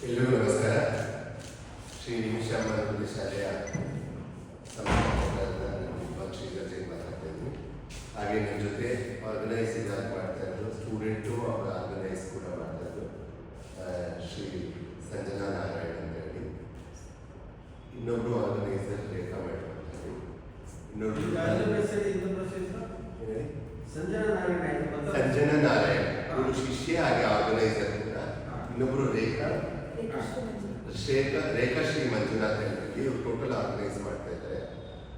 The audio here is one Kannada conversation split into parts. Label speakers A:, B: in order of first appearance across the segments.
A: ಎಲ್ಲರಿಗೂ ನಮಸ್ಕಾರ. ಶ್ರೀ ನಿಮಿಷಾಂಬ ಶಾಲೆಯ ಸಂಸ್ಥಾಪಕರಾದ ಶ್ರೀಧರ್ ಜೈನ್ ಮಾತಾಡ್ತಾ ಇದ್ದೀನಿ. ಹಾಗೆ ನಿಮ್ಮ ಜೊತೆ ಆರ್ಗನೈಸಿಂಗ್ ಮಾಡ್ತಾ ಇದ್ರು ಸ್ಟೂಡೆಂಟು ಅವರು ಆರ್ಗನೈಸ್ ಕೂಡ ಮಾಡ್ತಾ ಇದ್ರು ಶ್ರೀ ಸಂಜನಾ ನಾರಾಯಣ್ ಅಂತ ಹೇಳಿ. ಇನ್ನೊಬ್ರು ಆರ್ಗನೈಸರ್ ರೇಖಾ ಮೇಡಮ್ ಅಂತ ಹೇಳಿ. ಇನ್ನೊಬ್ರು ಸಂಜನಾ ನಾರಾಯಣ್ ಇವರು ಶಿಷ್ಯ ಹಾಗೆ ಆರ್ಗನೈಸರ್ ಕೂಡ. ಇನ್ನೊಬ್ರು ರೇಖಾ ಶ್ರೀ ಮಂಜುನಾಥ್ ಹೇಳಿ ಇವರು ಟೋಟಲ್ ಆರ್ಗನೈಸ್ ಮಾಡ್ತಾ ಇದ್ದಾರೆ.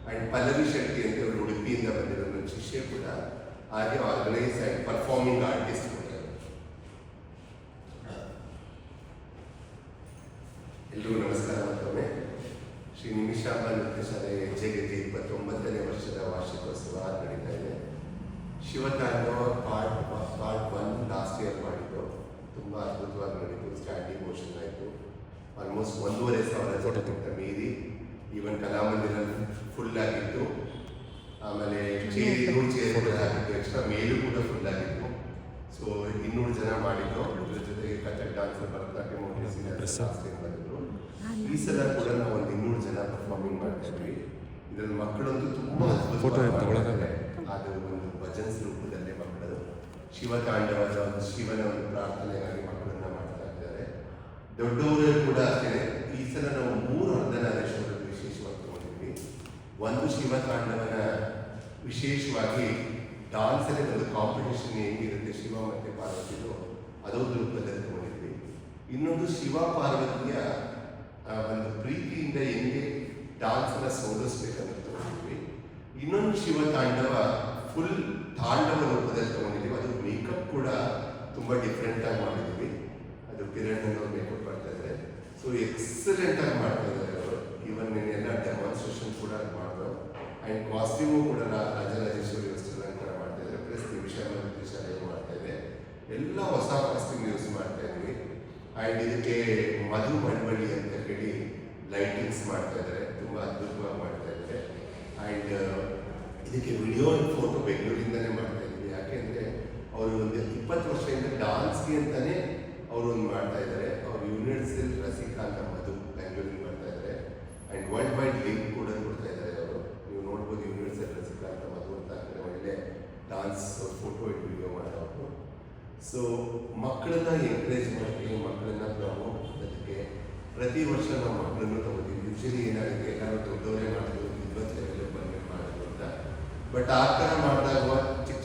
A: ಅಂಡ್ ಪಲ್ಲವಿ ಶೆಟ್ಟಿ ಅಂತ ಇವರು ಉಡುಪಿಯಿಂದ ಬಂದಿರೋ ನನ್ನ ಶಿಷ್ಯ ಕೂಡ ಹಾಗೆ ಆರ್ಗನೈಸ್ ಅಂಡ್ ಪರ್ಫಾರ್ಮಿಂಗ್ ಆರ್ಟಿಸ್ಟ್ ಕೂಡ. ಎಲ್ರಿಗೂ ನಮಸ್ಕಾರ ಮತ್ತೊಮ್ಮೆ. ಶ್ರೀ ನಿಮಿಷಾಂಬ ನೃತ್ಯ ಶಾಲೆ ಹೆಜ್ಜೆಗೆಜ್ಜೆ 29ನೇ ವರ್ಷದ ವಾರ್ಷಿಕೋತ್ಸವ ನಡೀತಾ ಇದೆ. ಶಿವತಾಂಡವ ಪಾರ್ಟ್ 1 ಲಾಸ್ಟ್ ಇಯರ್ ಮಾಡಿದ್ದು ತುಂಬ ಅದ್ಭುತವಾಗಿ ನಡೀತು. ಸ್ಟ್ಯಾಂಡಿಂಗ್ ಮೋಷನ್ ಆಯಿತು. ಆಲ್ಮೋಸ್ಟ್ 1,500 ಜನಕ್ಕಿಂತ ಮೀರಿ. ಈವನ್ ಕಲಾಮಂದಿರ ಫುಲ್ ಆಗಿತ್ತು. ಆಮೇಲೆ ಚೇರ್ ಆಗಿತ್ತು. ಎಕ್ಸ್ಟ್ರಾ ಮೇಲೂ ಕೂಡ ಫುಲ್ ಆಗಿತ್ತು. ಸೊ 200 ಜನ ಮಾಡಿದ್ದು. ಇದ್ರ ಜೊತೆಗೆ ಕಥಕ್ ಡಾನ್ಸರ್, ಭರತನಾಟ್ಯ, ಬಂದಿದ್ರು. ಈ ಸಲ ಕೂಡ ನಾವು ಒಂದು 200 ಜನ ಪರ್ಫಾರ್ಮಿಂಗ್ ಮಾಡ್ತಾ ಇದ್ವಿ. ಇದರಲ್ಲಿ ಮಕ್ಕಳಂತೂ ತುಂಬ ಅದ್ಭುತವಾಗಿ ಅದು ಒಂದು ಭಜನ್ಸ್ ರೂಪದಲ್ಲಿ ಮಕ್ಕಳು ಶಿವತಾಂಡವದ ಒಂದು ಶಿವನ ಒಂದು ಪ್ರಾರ್ಥನೆಗಾಗಿ ಮಕ್ಕಳನ್ನ ಮಾಡ್ತಾ ಇದ್ದಾರೆ. ದೊಡ್ಡವರು ಕೂಡ ಅಷ್ಟೇ. ಈ ಸಲ ನಾವು 3 ಅರ್ಧನಾರೀಶ್ವರರು ವಿಶೇಷವಾಗಿ ತಗೊಂಡಿದ್ವಿ. ಒಂದು ಶಿವತಾಂಡವನ ವಿಶೇಷವಾಗಿ ಡಾನ್ಸಲ್ಲಿ ಒಂದು ಕಾಂಪಿಟೇಷನ್ ಹೆಂಗಿರುತ್ತೆ ಶಿವ ಮತ್ತು ಪಾರ್ವತಿದು ಅದೊಂದು ರೂಪದಲ್ಲಿ ತಗೊಂಡಿದ್ವಿ. ಇನ್ನೊಂದು ಶಿವ ಪಾರ್ವತಿಯ ಒಂದು ಪ್ರೀತಿಯಿಂದ ಹೆಂಗೆ ಡಾನ್ಸನ್ನ ಸೋಲಿಸ್ಬೇಕಂತ ತಗೊಂಡಿದ್ವಿ. ಇನ್ನೊಂದು ಶಿವತಾಂಡವ ಫುಲ್ ತಾಂಡವ ರೂಪದಲ್ಲಿ ತಗೊಂಡಿದ್ದೀವಿ. ಅದು ಮೇಕಪ್ ಕೂಡ ತುಂಬ ಡಿಫ್ರೆಂಟ್ ಆಗಿ ಮಾಡಿದ್ವಿ. ಅದು ಕಿರಣ್ ಅನ್ನೋರು ಮೇಕಪ್ ಮಾಡ್ತಾ ಇದ್ದಾರೆ. ಸೊ ಎಕ್ಸಲೆಂಟ್ ಆಗಿ ಮಾಡ್ತಾ ಇದ್ದಾರೆ ಅವರು. ಈವನ್ ಎಲ್ಲ ಡೆಮಾನ್ಸ್ಟ್ರೇಷನ್ ಕೂಡ ಮಾಡಿದ್ರು. ಆ್ಯಂಡ್ ಕಾಸ್ಟ್ಯೂಮು ಕೂಡ ರಾಜರಾಜೇಶ್ವರಿ ವಸ್ತ್ರಾಲಂಕಾರ ಮಾಡ್ತಾ ಇದ್ದಾರೆ. ಪ್ಲಸ್ ನಿಮಿಷಾಂಬ ನೃತ್ಯ ಶಾಲೆಯೂ ಮಾಡ್ತಾ ಇದೆ. ಎಲ್ಲ ಹೊಸ ಕಾಸ್ಟ್ಯೂಮ್ ಯೂಸ್ ಮಾಡ್ತಾ ಇದ್ವಿ. ಆ್ಯಂಡ್ ಇದಕ್ಕೆ ಮಧು ಮಣ್ಬಳ್ಳಿ ಅಂತ ಹೇಳಿ ಲೈಟಿಂಗ್ಸ್ ಮಾಡ್ತಾ ಇದ್ದಾರೆ. ತುಂಬ ಅದ್ಭುತವಾಗಿ ಮಾಡ್ತಾ ಇದ್ದಾರೆ. ಆ್ಯಂಡ್ ಇದಕ್ಕೆ ವಿಡಿಯೋ ಫೋಟೋ ಬೆಂಗಳೂರಿಂದನೇ ಮಾಡ್ತಾ ಇದ್ವಿ. ಯಾಕೆಂದರೆ ಅವರು ಒಂದು 20 ವರ್ಷದಿಂದ ಡಾನ್ಸ್ಗೆ ಅಂತಲೇ ಅವರು ಒಂದು ಮಾಡ್ತಾ ಇದ್ದಾರೆ. ಅವರು ಯೂನಿವರ್ಸಲ್ ರಸಿಕಾ ಅಂತ ಮಧು ಬೆಂಗಳೂರಿಗೆ ಮಾಡ್ತಾ ಇದ್ದಾರೆ. ಆ್ಯಂಡ್ ವರ್ಲ್ಡ್ ವೈಡ್ ಲಿಂಕ್ ಕೂಡ ಕೊಡ್ತಾ ಇದ್ದಾರೆ ಅವರು. ನೀವು ನೋಡ್ಬೋದು ಯೂನಿವರ್ಸಲ್ ರಸಿಕಾ ಅಂತ ಮಧು ಅಂತ ಅಂದರೆ ಒಳ್ಳೆ ಡಾನ್ಸ್ ಫೋಟೋ ಇಟ್ಟು ವಿಡಿಯೋ ಮಾಡೋರು. ಸೊ ಮಕ್ಕಳನ್ನ ಎಂಕರೇಜ್ ಮಾಡಿ ಮಕ್ಕಳನ್ನ ಪ್ರಮೋಟ್ ಮಾಡೋದಕ್ಕೆ ಪ್ರತಿ ವರ್ಷ ನಾವು ಮಕ್ಕಳನ್ನು ತಗೋತೀವಿ. ಯೂಶಲಿ ಏನಾಗುತ್ತೆ ಎಲ್ಲರೂ ದೊಡ್ಡವರೇ ಮಾಡೋದು, ವಿದ್ವತ್ ಲೆವೆಲ್ ಬಂದ್ಬಿಟ್ಟು ಮಾಡೋದು ಅಂತ. ಬಟ್ ಆ ಥರ ಮಾಡಿದಾಗ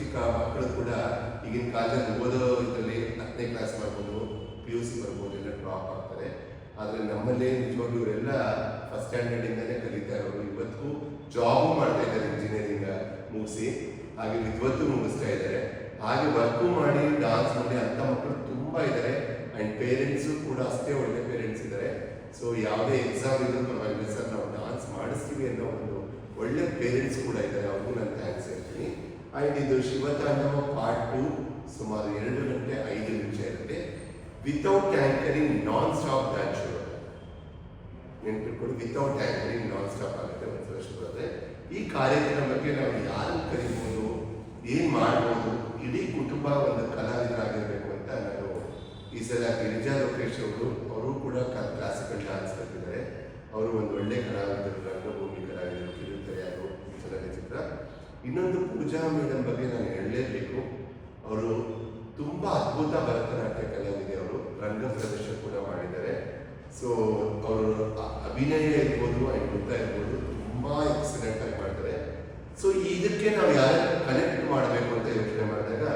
A: ಚಿಕ್ಕ ಮಕ್ಕಳು ಕೂಡ ಈಗಿನ ಕಾಲದಲ್ಲಿ ಓದೋ ಇದರಲ್ಲಿ 10ನೇ ಕ್ಲಾಸ್ ಮಾಡ್ಬೋದು, PUC ಬರ್ಬೋದು, ಎಲ್ಲ ಡ್ರಾಪ್ ಆಗ್ತಾರೆ. ಆದರೆ ನಮ್ಮಲ್ಲಿ ನಿಜವಾಗ್ಲೂ ಇವರೆಲ್ಲ ಫಸ್ಟ್ ಸ್ಟ್ಯಾಂಡರ್ಡಿಂದನೇ ಕಲಿತಾ ಇರೋರು. ಇವತ್ತು ಜಾಬು ಮಾಡ್ತಾ ಇದ್ದಾರೆ, ಇಂಜಿನಿಯರಿಂಗ್ ಮುಗಿಸಿ, ಹಾಗೆ ವಿದ್ವತ್ತು ಮುಗಿಸ್ತಾ ಇದ್ದಾರೆ, ಹಾಗೆ ವರ್ಕು ಮಾಡಿ ಡಾನ್ಸ್ ಮಾಡಿ ಅಂಥ ಮಕ್ಕಳು ತುಂಬ ಇದ್ದಾರೆ. ಆ್ಯಂಡ್ ಪೇರೆಂಟ್ಸು ಕೂಡ ಅಷ್ಟೇ ಒಳ್ಳೆ ಪೇರೆಂಟ್ಸ್ ಇದ್ದಾರೆ. ಸೊ ಯಾವುದೇ ಎಕ್ಸಾಮ್ ಇದ್ರೂ ಪರವಾಗಿಲ್ಲ ಸರ್, ನಾವು ಡಾನ್ಸ್ ಮಾಡಿಸ್ತೀವಿ ಅನ್ನೋ ಒಂದು ಒಳ್ಳೆ ಪೇರೆಂಟ್ಸ್ ಕೂಡ ಇದ್ದಾರೆ. ಅವ್ರಿಗೂ ನಾನು ಥ್ಯಾಂಕ್ಸ್ ಹೇಳ್ತೀನಿ. ಆ್ಯಂಡ್ ಇದು ಶಿವತಾಂಡವ ಪಾರ್ಟ್ 2 ಸುಮಾರು 2 ಗಂಟೆ 5 ನಿಮಿಷ ಇರುತ್ತೆ. Without anchoring non stop dance show. ನೆನ್ಪಿಟ್ಕೊಂಡು ವಿತೌಟ್ ಆ್ಯಂಕರಿಂಗ್ ನಾನ್ ಸ್ಟಾಪ್ ಆಗುತ್ತೆ. ಒಂದ್ಸಲ ಶುರು ಆದರೆ ಈ ಕಾರ್ಯಕ್ರಮಕ್ಕೆ ನಾವು ಯಾರನ್ನು ಕರಿಬೋದು, ಏನು ಮಾಡ್ಬೋದು, ಇಡೀ ಕುಟುಂಬ ಒಂದು ಕಲಾವಿದರಾಗಿರಬೇಕು ಅಂತ ನಾನು ಈ ಸಲ ಗಿರಿಜಾ ಲೋಕೇಶ್ ಅವರು ಕೂಡ ಕ್ಲಾಸಿಕಲ್ ಡಾನ್ಸ್ ಕಲಿತಿದ್ದಾರೆ. ಅವರು ಒಂದು ಒಳ್ಳೆ ಕಲಾವಿದರು, ರಂಗಭೂಮಿ ಕಲಾವಿದರು, ಕಿರುತೆರೆಯಾರು, ಚಲನಚಿತ್ರ. ಇನ್ನೊಂದು ಪೂಜಾ ಮೇಡಮ್ ಬಗ್ಗೆ ನಾನು ಹೇಳಲೇಬೇಕು. ಅವರು ತುಂಬ ಅದ್ಭುತ ಭರತನಾಟ್ಯ ಕಲಾವಿದೆ. ಅವರು ರಂಗ ಪ್ರದರ್ಶನ ಕೂಡ ಮಾಡಿದ್ದಾರೆ. ಸೊ ಅವರು ಅಭಿನಯ ಇರ್ಬೋದು, ನೃತ್ಯ ಇರ್ಬೋದು, ತುಂಬ ಎಕ್ಸಲೆಂಟ್ ಆಗಿ ಮಾಡ್ತಾರೆ. ಸೊ ಇದಕ್ಕೆ ನಾವು ಯಾರು ಕನೆಕ್ಟ್ ಮಾಡಬೇಕು ಅಂತ ಯೋಚನೆ ಮಾಡಿದಾಗ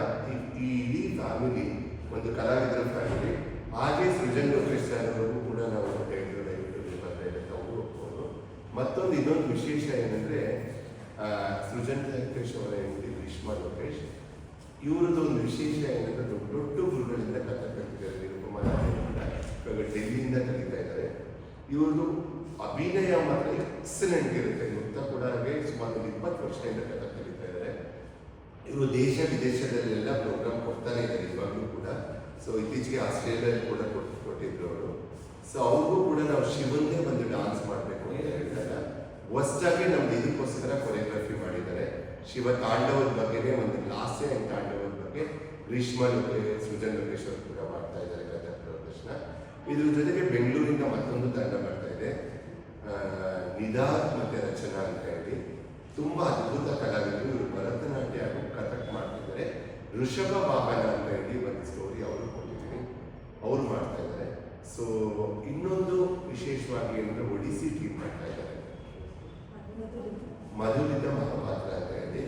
A: ಈ ಇಡೀ ಫ್ಯಾಮಿಲಿ ಒಂದು ಕಲಾವಿದರ ಫ್ಯಾಮಿಲಿ. ಹಾಗೆ ಸೃಜನ್ ಲೋಕೇಶ್ ಅವರಿಗೂ ಕೂಡ ನಾವು ಮತ್ತೊಂದು ಇನ್ನೊಂದು ವಿಶೇಷ ಏನಂದರೆ ಸೃಜನ್ ಲೋಕೇಶ್ ಅವರ ಹೆಂಡತಿ ಗ್ರೀಷ್ಮಾ ಲೋಕೇಶ್, ಇವ್ರದ್ದು ಒಂದು ವಿಶೇಷ ಏನಂದರೆ ದೊಡ್ಡ ದೊಡ್ಡ ಗುರುಗಳಿಂದ ಕಥೆ ಕಲಿತಿದ್ದಾರೆ. ನಿರುಪಮಾನ ಇವಾಗ ಡೆಲ್ಲಿಯಿಂದ ಕಲಿತಾ ಇದ್ದಾರೆ. ಇವ್ರದ್ದು ಅಭಿನಯ ಮಾತ್ರ ಎಕ್ಸಲೆಂಟ್ ಇರುತ್ತೆ. ನೃತ್ಯ ಕೂಡ ಹಾಗೆ ಸುಮಾರು 20 ವರ್ಷದಿಂದ ಕಥೆ ಕಲಿತಾ ಇದ್ದಾರೆ. ಇವರು ದೇಶ ವಿದೇಶದಲ್ಲೆಲ್ಲ ಪ್ರೋಗ್ರಾಮ್ ಕೊಡ್ತಾನೆ ಇದ್ದಾರೆ ಇವಾಗಲೂ ಕೂಡ. ಸೊ ಇತ್ತೀಚೆಗೆ ಆಸ್ಟ್ರೇಲಿಯಲ್ಲಿ ಕೂಡ ಕೊಟ್ಟಿದ್ರು ಅವರು. ಸೊ ಅವ್ರಿಗೂ ಕೂಡ ನಾವು ಶಿವನ್ನೇ ಒಂದು ಡಾನ್ಸ್ ಮಾಡಬೇಕು ಅಂತ ಹೇಳಿದಾಗ ಹೊಸದಾಗಿ ನಮ್ದು ಇದಕ್ಕೋಸ್ಕರ ಕೊರಿಯೋಗ್ರಫಿ ಮಾಡಿದ್ದಾರೆ. ಶಿವ ತಾಂಡವದ ಬಗ್ಗೆನೇ ಒಂದು ಲಾಸ್ಯ ತಾಂಡವದ ಬಗ್ಗೆ ಗ್ರೀಷ್ಮಾ ಲೋಕೇಶ್, ಸೃಜನ್ ಲೋಕೇಶ್ ಅವರು ಕೂಡ ಮಾಡ್ತಾ ಇದ್ದಾರೆ ಕಥಕ್ ಪ್ರದರ್ಶನ. ಇದ್ರ ಜೊತೆಗೆ ಬೆಂಗಳೂರಿಂದ ಮತ್ತೊಂದು ತಂಡ ಬರ್ತಾ ಇದೆ, ನಿದಾತ್ ಮತ್ತು ರಚನಾ ಅಂತ ಹೇಳಿ. ತುಂಬ ಅದ್ಭುತ ಕಲಾವಿದರು. ಇವರು ಭರತನಾಟ್ಯ ಹಾಗೂ ಕಥಕ್ ಮಾಡ್ತಿದ್ದಾರೆ. ಋಷಭ ವಾಹನ ಅಂತ ಹೇಳಿ ಒಂದು ಸ್ಟೋರಿ ಅವರು ಕೊಟ್ಟಿದ್ದೀನಿ, ಅವರು ಮಾಡ್ತಾ ಇದ್ದಾರೆ. ಸೊ ಇನ್ನೊಂದು ವಿಶೇಷವಾಗಿ ಏನಂದ್ರೆ ಒಡಿಸಿ ಟೀಮ್ ಮಾಡ್ತಾ ಇದ್ದಾರೆ. ಮಧುಲಿತ ಮಹಾಪಾತ್ರ ಅಂತ ಹೇಳಿ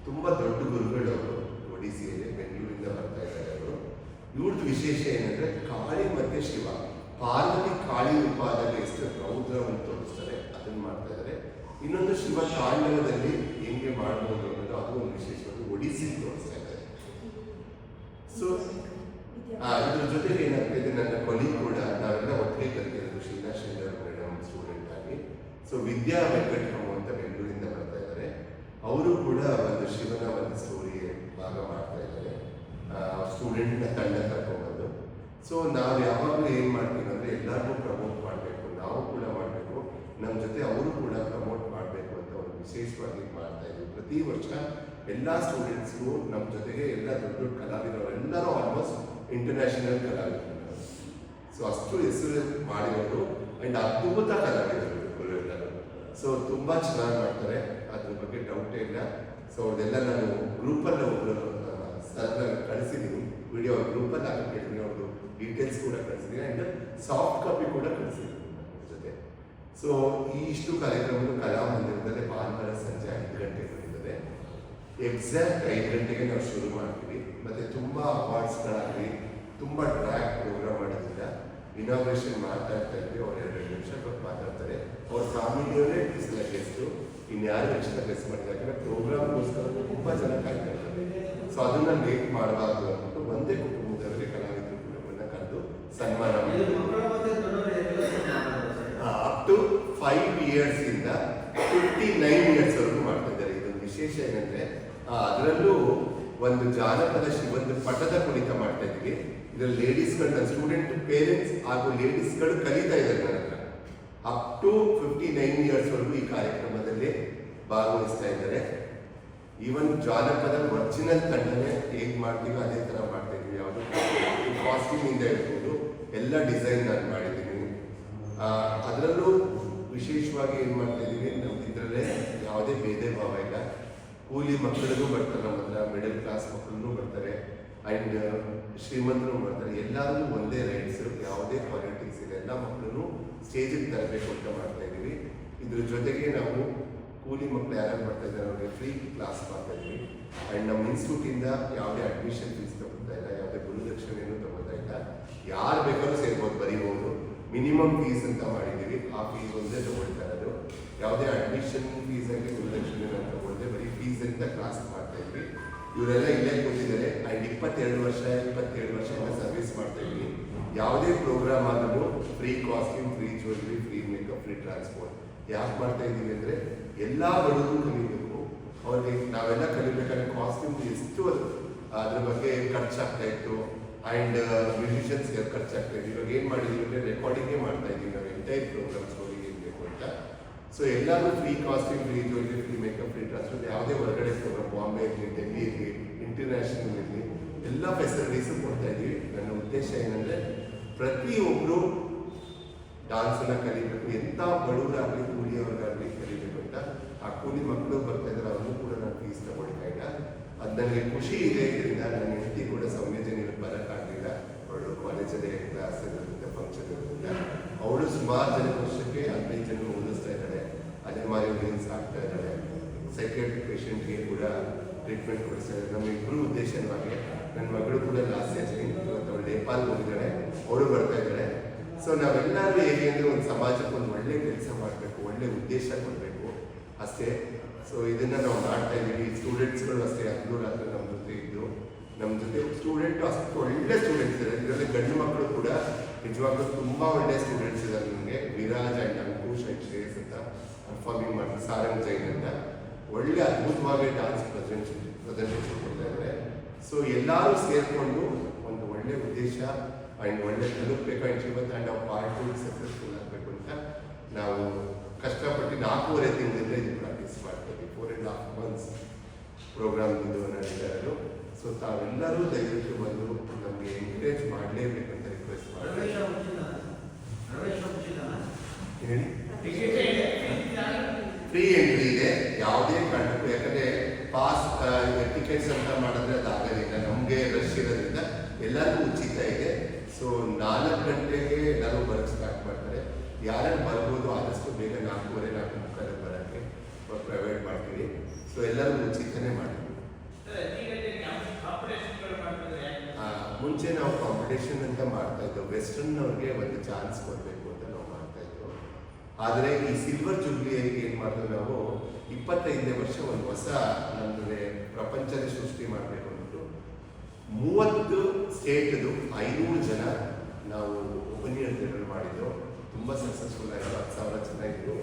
A: ತುಂಬ ದೊಡ್ಡ ಗುರುಗಳು ಅವರು, ಒಡಿಸಿಯಲ್ಲಿ ಬೆಂಗಳೂರಿಂದ ಬರ್ತಾ ಇದ್ದಾರೆ ಅವರು. ಇವ್ರದ್ದು ವಿಶೇಷ ಏನಂದ್ರೆ ಕಾಳಿ ಮತ್ತೆ ಶಿವ, ಪಾರ್ವತಿ ಕಾಳಿ ರೂಪ ಆದಾಗ ಎಷ್ಟು ರೌದ್ರವನ್ನು ತೋರಿಸ್ತಾರೆ ಅದನ್ನು ಮಾಡ್ತಾ ಇದ್ದಾರೆ. ಇನ್ನೊಂದು ಶಿವ ತಾಂಡವದಲ್ಲಿ ಹೆಂಗೆ ಮಾಡ್ಬೋದು ಅನ್ನೋದು ಅದು ಒಂದು ವಿಶೇಷವಾಗಿ ಒಡಿಸಿ ತೋರಿಸ್ತಾ ಇದ್ದಾರೆ. ಸೊ ಇದ್ರ ಜೊತೆಗೆ ಏನಾಗ್ತಿದೆ, ನನ್ನ ಕೊಲೀಗ್ ಕೂಡ ನಾವೆಲ್ಲ ಒಟ್ಟಿಗೆ ಕಲಿತಿರೋದು ಶೀಲಾ ಶ್ರೀಧರ್ ಮೇಡಮ್ ಸ್ಟೂಡೆಂಟ್ ಆಗಿ. ಸೊ ವಿದ್ಯಾ ವೆಂಕಟರಾಮ್ ಅಂತ ಬೆಂಗಳೂರಿಂದ ಬರ್ತಾ ಇದ್ದಾರೆ. ಅವರು ಕೂಡ ಒಂದು ಶಿವನ ಒಂದು ಸ್ಟೋರಿ ಭಾಗ ಮಾಡ್ತಾ ಇದ್ದಾರೆ, ಸ್ಟೂಡೆಂಟ್ನ ತಂಡ ಕರ್ಕೊಂಡ್ಬಂದು. ಸೊ ನಾವು ಯಾವಾಗಲೂ ಏನು ಮಾಡ್ತೀವಿ ಅಂದರೆ ಎಲ್ಲರಿಗೂ ಪ್ರಮೋಟ್ ಮಾಡಬೇಕು, ನಾವು ಕೂಡ ಮಾಡಬೇಕು, ನಮ್ಮ ಜೊತೆ ಅವರು ಕೂಡ ಪ್ರಮೋಟ್ ಮಾಡಬೇಕು ಅಂತ ಒಂದು ವಿಶೇಷವಾಗಿ ಮಾಡ್ತಾ ಇದ್ವಿ. ಪ್ರತಿ ವರ್ಷ ಎಲ್ಲ ಸ್ಟೂಡೆಂಟ್ಸ್ಗೂ ನಮ್ಮ ಜೊತೆಗೆ ಎಲ್ಲ ದೊಡ್ಡ ದೊಡ್ಡ ಕಲಾವಿದರು ಎಲ್ಲರೂ ಆಲ್ಮೋಸ್ಟ್ ಇಂಟರ್ನ್ಯಾಷನಲ್ ಕಲಾವಿದರು. ಸೊ ಅಷ್ಟು ಹೆಸರು ಮಾಡಿರೋರು ಆ್ಯಂಡ್ ಅದ್ಭುತ ಕಲಾವಿದರು ಎಲ್ಲರೂ. ಸೊ ತುಂಬ ಚೆನ್ನಾಗಿ ಮಾಡ್ತಾರೆ, ಅದ್ರ ಬಗ್ಗೆ ಡೌಟೇ ಇಲ್ಲ. ಸೊ ಅವ್ರದ್ದೆಲ್ಲ ನಾನು ಗ್ರೂಪಲ್ಲಿ ಒಬ್ಬರು ಸರ್ನ ಕಳಿಸಿದ್ದೀನಿ, ವಿಡಿಯೋ ಗ್ರೂಪಲ್ಲಿ ಹಾಕಿದ್ದೀನಿ, ಅವ್ರದ್ದು ಡೀಟೇಲ್ಸ್ ಕೂಡ ಕಳಿಸಿದ್ದೀನಿ ಆ್ಯಂಡ್ ಸಾಫ್ಟ್ ಕಾಪಿ ಕೂಡ ಕಳಿಸಿದ್ದೀನಿ ಜೊತೆ. ಸೊ ಈ ಇಷ್ಟು ಕಾರ್ಯಕ್ರಮಗಳು ಕಲಾಮಂದಿರದಲ್ಲಿ ಭಾನುವಾರ ಸಂಜೆ 5 ಗಂಟೆಗೆ ನಡೀತದೆ. ಎಕ್ಸಾಕ್ಟ್ 5 ಗಂಟೆಗೆ ನಾವು ಶುರು ಮಾಡ್ತೀವಿ. ಮತ್ತು ತುಂಬ ಅವಾರ್ಡ್ಸ್ಗಳಾಗಲಿ ತುಂಬ ಡ್ರ್ಯಾಗ್ ಪ್ರೋಗ್ರಾಮ್ ಮಾಡೋದ್ರಿಂದ ಇನಾಗ್ರೇಷನ್ ಮಾತಾಡ್ತಾ ಇದ್ವಿ. ಅವ್ರು 2 ನಿಮಿಷ ಮಾತಾಡ್ತಾರೆ. ಅವ್ರ ಫ್ಯಾಮಿಲಿಯವರೇ ಇಷ್ಟ ಗೆಸ್ಟು, ಇನ್ಯಾರು ಎಕ್ಸ್ಟ್ರಾ ಗೆಸ್ಟ್ ಮಾಡಿದ್ದಾರೆ. ಯಾಕಂದರೆ ಪ್ರೋಗ್ರಾಮ್ಗೋಸ್ಕರ ತುಂಬ ಜನ ಕಾಯ್ತಾರೆ. ಸೊ ಅದನ್ನು ಲೇಟ್ ಮಾಡಬಾರ್ದು ಅಂದ್ಬಿಟ್ಟು ಒಂದೇ ಕುಟುಂಬದವರಿಗೆ ಕಲಾವಿದರು ಕುಟುಂಬನ ಕರೆದು ಸನ್ಮಾನ ಅಪ್ ಟು 5 ಇಯರ್ಸಿಂದ 59 ಇಯರ್ಸ್ವರೆಗೂ ಮಾಡ್ತಾ ಇದ್ದಾರೆ. ಇದೊಂದು ವಿಶೇಷ ಏನಂದರೆ ಅದರಲ್ಲೂ ಒಂದು ಜಾನಪದ ಒಂದು ಪಟದ ಕುಣಿತ ಮಾಡ್ತಾ ಇದ್ದೀವಿ. ಇದರಲ್ಲಿ ಲೇಡೀಸ್ಗಳು, ನನ್ನ ಸ್ಟೂಡೆಂಟ್ ಪೇರೆಂಟ್ಸ್ ಹಾಗೂ ಲೇಡೀಸ್ಗಳು ಕಲಿತಾ ಇದ್ದಾರೆ ನನ್ನ ಹತ್ರ. ಅಪ್ ಟು 59 ಇಯರ್ಸ್ವರೆಗೂ ಈ ಕಾರ್ಯಕ್ರಮದಲ್ಲಿ ಭಾಗವಹಿಸ್ತಾ ಇದ್ದಾರೆ. ಈವನ್ ಜಾನಪದ ಒರಿಜಿನಲ್ ತಂಡನೇ ಹೇಗೆ ಮಾಡ್ತೀವಿ ಅದೇ ಥರ ಮಾಡ್ತಾ ಇದ್ದೀವಿ. ಯಾವುದು ಕಾಸ್ಟ್ಯೂಮಿಂದ ಇರ್ಬೋದು ಎಲ್ಲ ಡಿಸೈನ್ ನಾನು ಮಾಡಿದ್ದೀನಿ. ಅದರಲ್ಲೂ ವಿಶೇಷವಾಗಿ ಏನು ಮಾಡ್ತಾ ಇದ್ದೀವಿ, ನಮ್ಗೆ ಇದರಲ್ಲೇ ಯಾವುದೇ ಭೇದ ಭಾವ ಇಲ್ಲ. ಕೂಲಿ ಮಕ್ಕಳಿಗೂ ಬರ್ತಾರೆ ನಮ್ಮ ಹತ್ರ, ಮಿಡಲ್ ಕ್ಲಾಸ್ ಮಕ್ಕಳೂ ಬರ್ತಾರೆ ಆ್ಯಂಡ್ ಶ್ರೀಮಂತರು ಬರ್ತಾರೆ. ಎಲ್ಲರಿಗೂ ಒಂದೇ ರೈಟ್ಸ್, ಯಾವುದೇ ಪಾಲಿಟಿಕ್ಸ್ ಇಲ್ಲ. ಎಲ್ಲ ಮಕ್ಕಳನ್ನು ಸ್ಟೇಜಿಗೆ ತರಬೇಕು ಅಂತ ಮಾಡ್ತಾ ಇದ್ದೀವಿ. ಇದ್ರ ಜೊತೆಗೆ ನಾವು ಕೂಲಿ ಮಕ್ಕಳು ಯಾರು ಮಾಡ್ತಾ ಇದ್ದಾರೆ ಅವ್ರಿಗೆ ಫ್ರೀ ಕ್ಲಾಸ್ ಮಾಡ್ತಾ ಇದ್ವಿ. ಆ್ಯಂಡ್ ನಮ್ಮ ಇನ್ಸ್ಟಿಟ್ಯೂಟಿಂದ ಯಾವುದೇ ಅಡ್ಮಿಷನ್ ಫೀಸ್ ತಗೊಳ್ತಾ ಇಲ್ಲ, ಯಾವುದೇ ಗುರುದಕ್ಷಿಣೆಯನ್ನು ತಗೊಳ್ತಾ ಇಲ್ಲ. ಯಾರು ಬೇಕಾದ್ರೂ ಸೇರ್ಬೋದು, ಬರೀಬೋದು. ಮಿನಿಮಮ್ ಫೀಸ್ ಅಂತ ಮಾಡಿದ್ದೀವಿ, ಆ ಫೀಸ್ ಒಂದೇ ತಗೊಳ್ತಾ ಇರೋದು. ಯಾವುದೇ ಅಡ್ಮಿಷನ್ ಫೀಸ್ ಆಗಿ ಗುರುದಕ್ಷಿಣೆ ತಗೊಳ್ದೆ ಬರೀ ಫೀಸ್ ಅಂತ ಕ್ಲಾಸ್ ಮಾಡ್ತಾ ಇದ್ವಿ. ಇವರೆಲ್ಲ ಇಲ್ಲೇ ಕೂತಿದ್ದಾರೆ ಆ್ಯಂಡ್ 22 ವರ್ಷದಿಂದ ಸರ್ವಿಸ್ ಮಾಡ್ತಾ ಇದ್ವಿ. ಯಾವುದೇ ಪ್ರೋಗ್ರಾಮ್ ಆದರೂ free costume, free jewellery, free makeup, free transport. ಯಾಕೆ ಮಾಡ್ತಾ ಇದ್ದೀವಿ ಅಂದರೆ ಎಲ್ಲ ಬಡವರು ಕಲಿಬೇಕು. ಅವ್ರಿಗೆ ನಾವೆಲ್ಲ ಕಲಿಬೇಕಾದ್ರೆ ಕಾಸ್ಟ್ಯೂಮ್ ಎಷ್ಟು ಅದ್ರ ಬಗ್ಗೆ ಖರ್ಚಾಗ್ತಾ ಇತ್ತು ಆ್ಯಂಡ್ ಮ್ಯೂಸಿಷಿಯನ್ಸ್ಗೆ ಖರ್ಚಾಗ್ತಾ ಇತ್ತು. ಇವಾಗ ಏನು ಮಾಡಿದ್ದೀವಿ ಅಂದರೆ ರೆಕಾರ್ಡಿಂಗೇ ಮಾಡ್ತಾ ಇದ್ದೀವಿ ನಾವು ಎಂಟೈರ್ ಪ್ರೋಗ್ರಾಮ್ಸ್ ಅವ್ರಿಗೆ ಇರಬೇಕು ಅಂತ. ಸೊ ಎಲ್ಲರೂ free costume, free jewellery, free makeup, free transport. ಯಾವುದೇ ಹೊರಗಡೆ ಪ್ರೋಗ್ರಾಮ್ ಬಾಂಬೆ ಇರಲಿ, ಡೆಲ್ಲಿ ಇರಲಿ, ಇಂಟರ್ನ್ಯಾಷನಲ್ ಇರಲಿ, ಎಲ್ಲ ಫೆಸಿಲಿಟೀಸು ಕೊಡ್ತಾ ಇದ್ದೀವಿ. ನನ್ನ ಉದ್ದೇಶ ಏನಂದರೆ ಪ್ರತಿಯೊಬ್ಬರು ಡಾನ್ಸನ್ನು ಕಲಿಬೇಕು. ಎಂಥ ಬಡವರಾಗಲಿ ಕೂಲಿಯವ್ರಿಗಾಗಲಿ ಕಲಿಬೇಕು ಅಂತ. ಆ ಕೂಲಿ ಮಕ್ಕಳು ಬರ್ತಾ ಇದ್ದಾರೆ, ಅವ್ರಿಗೂ ಕೂಡ ನಾನು ಫೀಸ್ ತಗೊಳ್ತಾ ಇಲ್ಲ. ಅದು ನನಗೆ ಖುಷಿ ಇದೆ. ಇದರಿಂದ ನನ್ನ ಹೆಂಡತಿ ಕೂಡ ಸಂಯೋಜನೆಯಲ್ಲಿ ಬರೋಕ್ಕಾಗಲಿಲ್ಲ. ಅವಳು ಕಾಲೇಜಲ್ಲೇ ಕ್ಲಾಸ್ ಇರೋದ್ರಿಂದ, ಫಂಕ್ಷನ್ ಇರೋದ್ರಿಂದ ಅವಳು ಸುಮಾರು ಜನ ವರ್ಷಕ್ಕೆ 15 ಜನ ಓದಿಸ್ತಾ ಇದ್ದಾಳೆ. ಅಲೆಮಾರಿ ಮೀನ್ಸ್ ಆಗ್ತಾ ಇದ್ದಾಳೆ. ಸೈಕ್ಯಾಟ್ರಿಕ್ ಪೇಷಂಟ್ಗೆ ಕೂಡ ಟ್ರೀಟ್ಮೆಂಟ್ ಕೊಡಿಸ್ತಾ ಇದ್ದಾರೆ. ನಮ್ಮ ಇಬ್ಬರು ಉದ್ದೇಶವಾಗಿ ನನ್ನ ಮಗಳು ಕೂಡ ಲಾಸ್ಟ್ ಇಯರ್ ಇವತ್ತು ಅವಳು ನೇಪಾಲ್ ಹೋಗಿದ್ದಾಳೆ, ಅವಳು ಬರ್ತಾ ಇದ್ದಾಳೆ. ಸೊ ನಾವೆಲ್ಲರೂ ಹೇಗೆ ಅಂದರೆ ಒಂದು ಸಮಾಜಕ್ಕೆ ಒಂದು ಒಳ್ಳೆ ಕೆಲಸ ಮಾಡಬೇಕು, ಒಳ್ಳೆ ಉದ್ದೇಶ ಕೊಡಬೇಕು ಅಷ್ಟೇ. ಸೊ ಇದನ್ನು ನಾವು ಮಾಡ್ತಾ ಇದ್ದೀವಿ. ಸ್ಟೂಡೆಂಟ್ಸ್ಗಳು ಅಷ್ಟೇ ಹಗಲು ರಾತ್ರಿ ನಮ್ಮ ಜೊತೆ ಇದ್ದು, ನಮ್ಮ ಜೊತೆ ಸ್ಟೂಡೆಂಟು ಅಷ್ಟು ಒಳ್ಳೆ ಸ್ಟೂಡೆಂಟ್ಸ್ ಇದ್ದಾರೆ. ಇದರಲ್ಲಿ ಗಂಡು ಮಕ್ಕಳು ಕೂಡ ನಿಜವಾಗ್ಲೂ ತುಂಬ ಒಳ್ಳೆ ಸ್ಟೂಡೆಂಟ್ಸ್ ಇದ್ದಾರೆ. ನನಗೆ Viraj and Ankush and Shreyas ಅಂತ ಪರ್ಫಾರ್ಮಿಂಗ್ ಮಾಡ್ತಾರೆ, ಸಾರಂಗ್ ಜೈನ್ ಅಂತ ಒಳ್ಳೆ ಅದ್ಭುತವಾಗಿ ಡಾನ್ಸ್ ಪ್ರೆಸೆಂಟೇಷನ್ ಕೊಡ್ತಾ ಇದ್ದಾರೆ. ಸೊ ಎಲ್ಲರೂ ಸೇರಿಕೊಂಡು ಒಂದು ಒಳ್ಳೆ ಉದ್ದೇಶ ಆ್ಯಂಡ್ ಒಳ್ಳೆ ತಲುಪಬೇಕು ಆ್ಯಂಡ್ ಶಿವತ್ ಆ್ಯಂಡ್ ನಾವು ಪಾರ್ಟ್ 2 ಸಕ್ಸಸ್ಫುಲ್ ಆಗಬೇಕು ಅಂತ ನಾವು ಕಷ್ಟಪಟ್ಟು 4.5 ತಿಂಗಳಿಂದ ಇದು ಪ್ರಾಕ್ಟೀಸ್ ಮಾಡ್ತೀವಿ. 4.5 months ಪ್ರೋಗ್ರಾಮ್ ಇದು ನಡೀತಾ ಇರೋದು. ಸೊ ತಾವೆಲ್ಲರೂ ದಯವಿಟ್ಟು ಬಂದು ನಮಗೆ ಎಂಕರೇಜ್ ಮಾಡಲೇಬೇಕಂತ ರಿಕ್ವೆಸ್ಟ್ ಮಾಡ್ತೀವಿ. ಹೇಳಿ, ಫ್ರೀ ಎಂಟ್ರಿ ಇದೆ, ಯಾವುದೇ ಕಾರಣಕ್ಕೂ. ಯಾಕಂದರೆ ಪಾಸ್ ಟಿಕೆಟ್ಸ್ ಅಂತ ಮಾಡಿದ್ರೆ ಅದಾಗೋದಿಲ್ಲ, ನಮಗೆ ರಶ್ ಇರೋದ್ರಿಂದ ಎಲ್ಲರಿಗೂ ಉಚಿತ ಇದೆ. ಸೊ 4 ಗಂಟೆಗೆ ಎಲ್ಲರೂ ಬರೋಕ್ಕೆ ಸ್ಟಾರ್ಟ್ ಮಾಡ್ತಾರೆ. ಯಾರ್ಯಾರು ಬರ್ಬೋದು ಆದಷ್ಟು ಬೇಗ 4:15 4:30 ಬರೋಕ್ಕೆ ಪ್ರೊವೈಡ್ ಮಾಡ್ತೀವಿ. ಸೊ ಎಲ್ಲರಿಗೂ ಉಚಿತನೇ ಮಾಡ್ತೀವಿ. ಮುಂಚೆ ನಾವು ಕಾಂಪಿಟೇಷನ್ ಅಂತ ಮಾಡ್ತಾ ಇದ್ದೆವು, ವೆಸ್ಟರ್ನ್ ಅವ್ರಿಗೆ ಒಂದು ಚಾನ್ಸ್ ಕೊಡಬೇಕು ಅಂತ ನಾವು ಮಾಡ್ತಾ ಇದ್ದೆವು. ಆದರೆ ಈ ಸಿಲ್ವರ್ ಜೂಬ್ಲಿಯಲ್ಲಿ ಏನು ಮಾಡಿದ್ವಿ ನಾವು, 25ನೇ ವರ್ಷ ಒಂದು ಹೊಸ ನಮಗೆ ಪ್ರಪಂಚದ ಸೃಷ್ಟಿ ಮಾಡಬೇಕು ಅಂದ್ಬಿಟ್ಟು 30 ಸ್ಟೇಟ್ದು 500 ಜನ ನಾವು ಒಪಿನಿಯನ್ ಲೀಡರ್ ಮಾಡಿದ್ದು. ತುಂಬ ಸಕ್ಸಸ್ಫುಲ್ ಆಯಿತು, 10,000 ಜನ ಇದ್ರು.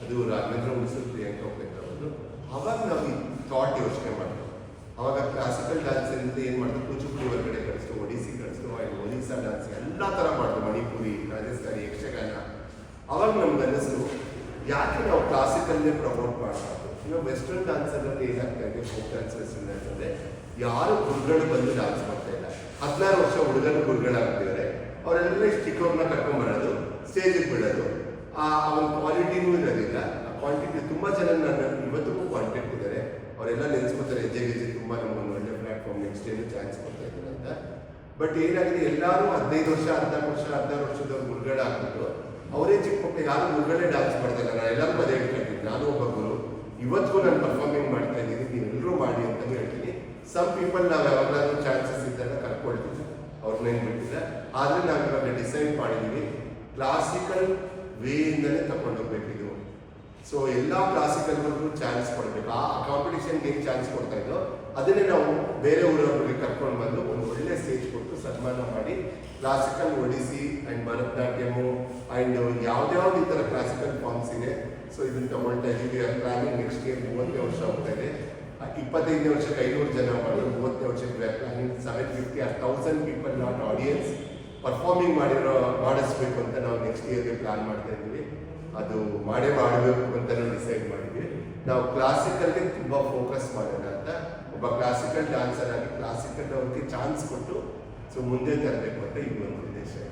A: ಅದು ರಾಘವೇಂದ್ರ ಉಳಿಸಲು ಪ್ರಿಯಾಂಕಾ ಉಪೇಂದ್ರ ಅವರು. ಅವಾಗ ನಾವು ಥಾಟ್ ಯೋಚನೆ ಮಾಡಿದ್ವಿ. ಅವಾಗ ಕ್ಲಾಸಿಕಲ್ ಡ್ಯಾನ್ಸಿಂದ ಏನು ಮಾಡಿದ್ರು, ಕೂಚಿಪುಡಿ ಹೊರಗಡೆ ಕಳಿಸ್ತು, ಒಡಿಸಿ ಕಳಿಸ್ತು, ಆ್ಯಂಡ್ ಒಡಿಸ್ಸಾ ಡ್ಯಾನ್ಸ್ ಎಲ್ಲ ಥರ ಮಾಡಿದ್ರು, ಮಣಿಪುರಿ, ರಾಜಸ್ಥಾನಿ, ಯಕ್ಷಗಾನ. ಅವಾಗ ನಮ್ಗೆ ಅನ್ನಿಸ್ತು, ಯಾಕೆ ನಾವು ಕ್ಲಾಸಿಕಲ್ನೇ ಪ್ರಮೋಟ್ ಮಾಡಬಾರ್ದು. ಇವಾಗ ವೆಸ್ಟರ್ನ್ ಡ್ಯಾನ್ಸಲ್ಲಿ ಏನಾಗ್ತಾ ಇದೆ, ಫೋಕ್ ಡ್ಯಾನ್ಸ್, ವೆಸ್ಟರ್ನ್ ಡ್ಯಾನ್ಸ್ ಅಂದರೆ ಯಾರು ಗುರುಗಳು ಬಂದು ಡ್ಯಾನ್ಸ್ ಮಾಡ್ತಾ ಇಲ್ಲ. 16 ವರ್ಷ ಹುಡುಗರು ಗುರುಗಳಾಗ್ತಿದ್ದಾರೆ, ಅವರೆಲ್ಲ ಸ್ಟಿಕ್ಕವ್ರನ್ನ ಕರ್ಕೊಂಡ್ಬರೋದು, ಸ್ಟೇಜಿಗೆ ಬಿಡೋದು. ಆ ಒಂದು ಕ್ವಾಲಿಟಿನೂ ಇರೋದಿಲ್ಲ. ಆ ಕ್ವಾಂಟಿಟಿ ತುಂಬ ಜನ ನಾನು ಇವತ್ತಿಗೂ ಕಾಂಟ್ಯಾಕ್ಟ್ ಇದ್ದಾರೆ, ಅವರೆಲ್ಲ ನೆನೆಸ್ಕೊತಾರೆ, ಹೆಜ್ಜೆ ತುಂಬ ನಮಗೊಂದು ಒಳ್ಳೆ ಪ್ಲಾಟ್ಫಾರ್ಮ್, ನೆಕ್ಸ್ಟ್ ಏನು ಚಾನ್ಸ್ ಕೊಡ್ತಾ ಇದ್ದಾರೆ ಅಂತ. ಬಟ್ ಏನಾಗಿದೆ, ಎಲ್ಲರೂ 15 ವರ್ಷ 16 ವರ್ಷದವ್ರು ಗುರುಗಳಾಗ್ಬಿಟ್ಟು ಅವರೇ ಚಿಕ್ಕ ಮಕ್ಕಳು ಯಾರು ಗುರುಗಳೇ ಡ್ಯಾನ್ಸ್ ಮಾಡ್ತಾ ಇಲ್ಲ. ನಾನು ಎಲ್ಲರೂ ಅದೇ ಹೇಳ್ತೀನಿ, ನಾನು ಒಬ್ಬ ಗುರು, ಇವತ್ತಿಗೂ ನಾನು ಪರ್ಫಾರ್ಮಿಂಗ್ ಮಾಡ್ತಾ ಇದ್ದೀನಿ, ನೀವೆಲ್ಲರೂ ಮಾಡಿ ಅಂತಲೂ ಹೇಳ್ತೀನಿ. ಸಮ್ ಪೀಪಲ್ ನಾವು ಯಾವಾಗಲಾದ್ರೂ ಚಾನ್ಸಸ್ ಇದ್ದಾಗ ಕರ್ಕೊಳ್ತೀವಿ, ಅವ್ರನ್ನೇನು ಬಿಟ್ಟಿಲ್ಲ. ಆದರೆ ನಾವು ಇವಾಗ ಡಿಸೈಡ್ ಮಾಡಿದ್ದೀವಿ, ಕ್ಲಾಸಿಕಲ್ ವೇಯಿಂದಲೇ ತಗೊಂಡೋಗ್ಬೇಕು ಇದು. ಸೊ ಎಲ್ಲ ಕ್ಲಾಸಿಕಲ್ಗೂ ಚಾನ್ಸ್ ಕೊಡಬೇಕು. ಆ ಕಾಂಪಿಟೇಷನ್ಗೆ ಏನು ಚಾನ್ಸ್ ಕೊಡ್ತಾ ಇದ್ದೋ ಅದನ್ನೇ ನಾವು ಬೇರೆ ಊರವರಿಗೆ ಕರ್ಕೊಂಡು ಬಂದು ಒಂದು ಒಳ್ಳೆ ಸ್ಟೇಜ್ ಕೊಟ್ಟು ಸನ್ಮಾನ ಮಾಡಿ, ಕ್ಲಾಸಿಕಲ್, ಒಡಿಸಿ ಆ್ಯಂಡ್ ಭರತನಾಟ್ಯಮು ಆ್ಯಂಡ್ ಯಾವ್ದಾವ್ದು ಈ ಥರ ಕ್ಲಾಸಿಕಲ್ ಫಾರ್ಮ್ಸ್ ಇದೆ. ಸೊ ಇದನ್ನು ತಗೊಳ್ತಾ ಇದ್ದೀವಿ. ಪ್ಲಾನಿಂಗ್ ನೆಕ್ಸ್ಟ್ ಇಯರ್ 30ನೇ ವರ್ಷ ಹೋಗ್ತಾ ಇದೆ. 25ನೇ ವರ್ಷಕ್ಕೆ 500 ಜನ ಮಾಡೋದು, 30ನೇ ವರ್ಷಕ್ಕೆ planning 750 or 1000 people not audience performing ಮಾಡಿಸ್ಬೇಕು ಅಂತ ನಾವು ನೆಕ್ಸ್ಟ್ ಇಯರ್ಗೆ ಪ್ಲಾನ್ ಮಾಡ್ತಾ ಇದ್ದೀವಿ. ಅದು ಮಾಡಬೇಕು ಅಂತ ನಾವು ಡಿಸೈಡ್ ಮಾಡಿದ್ವಿ. ನಾವು ಕ್ಲಾಸಿಕಲ್ಗೆ ತುಂಬ ಫೋಕಸ್ ಮಾಡೋಣ ಅಂತ, ಒಬ್ಬ ಕ್ಲಾಸಿಕಲ್ ಡ್ಯಾನ್ಸರ್ ಆಗಿ ಕ್ಲಾಸಿಕಲ್ ಅವ್ರಿಗೆ ಚಾನ್ಸ್ ಕೊಟ್ಟು ಸೊ ಮುಂದೆ ತರಬೇಕು ಅಂತ ಈ ಒಂದು ಉದ್ದೇಶ ಇದೆ.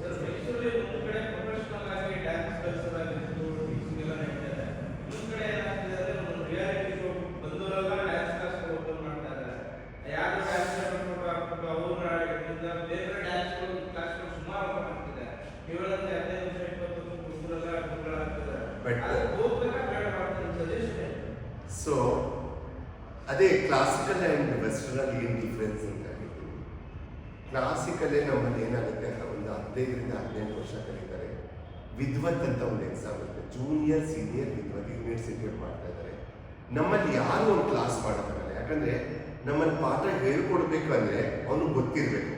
A: ಸೊ ಅದೇ ಕ್ಲಾಸಿಕಲ್ ಆ್ಯಂಡ್ ವೆಸ್ಟರ್ನಲ್ಲಿ ಏನು ಡಿಫ್ರೆನ್ಸ್ ಅಂತ ಹೇಳಿದ್ರು. ಕ್ಲಾಸಿಕಲ್ಲೇ ನಮ್ಮಲ್ಲಿ ಏನಾಗುತ್ತೆ, ಒಂದು 15ರಿಂದ 18 ವರ್ಷ ಕಲಿತಾರೆ. ವಿದ್ವತ್ ಅಂತ ಒಂದು ಎಕ್ಸಾಮ್ ಇರುತ್ತೆ, ಜೂನಿಯರ್ ಸೀನಿಯರ್ ವಿದ್ವತ್ ಯೂನಿವರ್ಸಿಟಿಯಲ್ಲಿ ಮಾಡ್ತಾ ಇದ್ದಾರೆ. ನಮ್ಮಲ್ಲಿ ಯಾರು ಒಂದು ಕ್ಲಾಸ್ ಮಾಡೋಕ್ಕಾಗಲ್ಲ, ಯಾಕಂದರೆ ನಮ್ಮಲ್ಲಿ ಪಾಠ ಹೇಳ್ಕೊಡ್ಬೇಕು ಅಂದರೆ ಅವನು ಗೊತ್ತಿರಬೇಕು,